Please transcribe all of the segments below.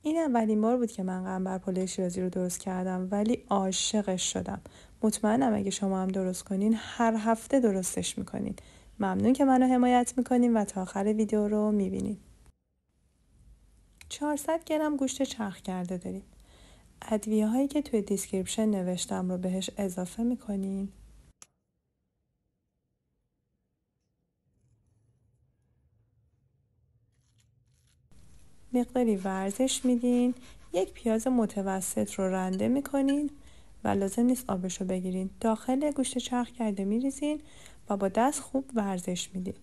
این اولین بار بود که من قنبر پلو شیرازی رو درست کردم، ولی عاشقش شدم. مطمئنم اگه شما هم درست کنین هر هفته درستش میکنین. ممنون که منو حمایت میکنین و تا آخر ویدیو رو میبینین. 400 گرم گوشت چرخ کرده داریم. ادویه هایی که توی دیسکریپشن نوشتم رو بهش اضافه میکنین. مقداری ورزش میدین. یک پیاز متوسط رو رنده میکنین و لازم نیست آبش رو بگیرین. داخل گوشت چرخ کرده میریزین و با دست خوب ورزش میدین.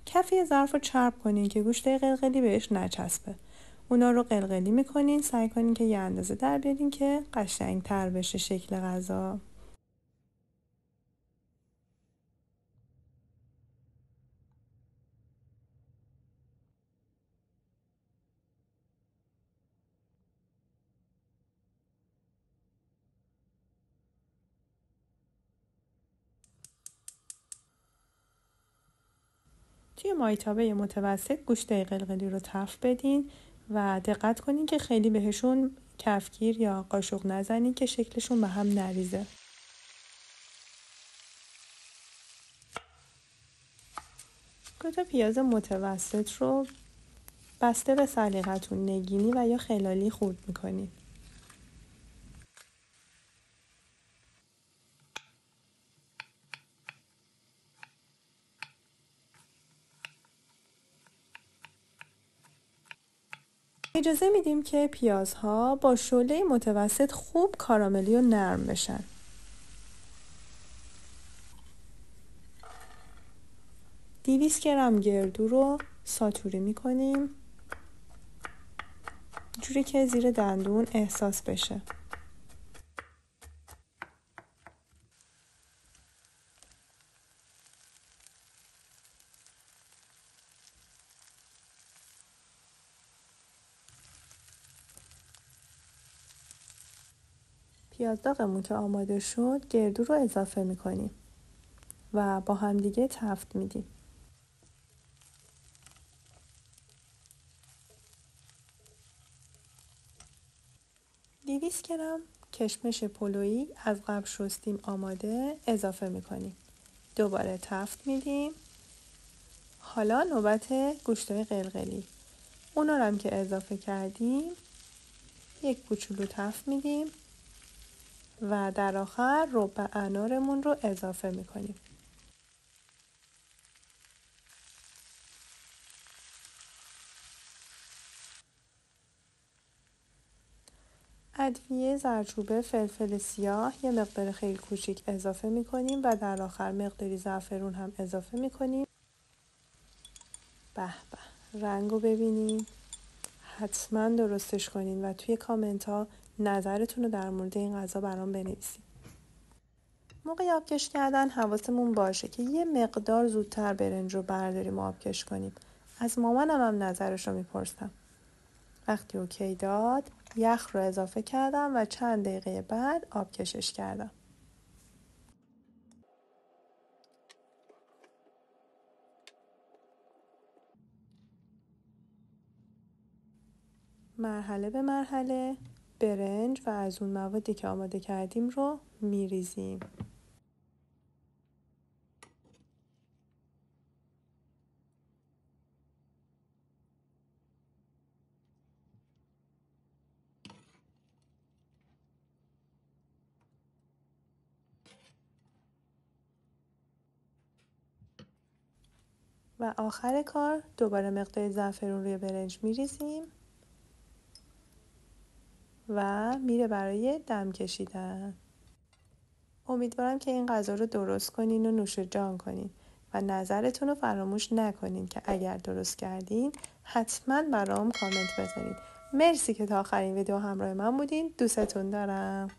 کف یه ظرف رو چرب کنین که گوشت قلقلی بهش نچسبه. اونا رو قلقلی میکنین. سعی کنین که یه اندازه در بیارین که قشنگ تر بشه شکل غذا. توی مایتابه متوسط گوشت قلقلی رو تفت بدین و دقت کنین که خیلی بهشون کفگیر یا قاشق نزنین که شکلشون به هم نریزه. دو تا پیاز متوسط رو بسته به سلیقتون نگینی و یا خلالی خورد میکنین. اجازه میدیم که پیازها با شعله متوسط خوب کاراملی و نرم بشن. دیویس گرم گردو رو ساتوری میکنیم جوری که زیر دندون احساس بشه. پیاز داغمون که آماده شد گردو رو اضافه میکنیم و با همدیگه تفت میدیم. دیویس گرم کشمش پلویی از قبل شستیم آماده اضافه میکنیم. دوباره تفت میدیم. حالا نوبت گوشتای قلقلی. اونا رو هم که اضافه کردیم یک کوچولو تفت میدیم و در آخر ربع انارمون رو اضافه میکنیم. ادویه زردچوبه فلفل سیاه یه مقدار خیلی کوچیک اضافه میکنیم و در آخر مقداری زعفرون هم اضافه میکنیم. به به رنگو ببینین. حتما درستش کنین و توی کامنت ها نظرتون رو در مورد این غذا برام بنویسین. موقع آبکش کردن حواسمون باشه که یه مقدار زودتر برنج رو برداریم و آبکش کنیم. از مامانم هم نظرش رو میپرسم. وقتی اوکی داد یخ رو اضافه کردم و چند دقیقه بعد آبکشش کردم. مرحله به مرحله برنج و از اون موادی که آماده کردیم رو میریزیم. و آخر کار دوباره مقدار زعفرون روی برنج میریزیم و میره برای دم کشیدن. امیدوارم که این غذا رو درست کنین و نوش جان کنین و نظرتون رو فراموش نکنین که اگر درست کردین حتما برام کامنت بذارین. مرسی که تا آخرین ویدیو همراه من بودین. دوستتون دارم.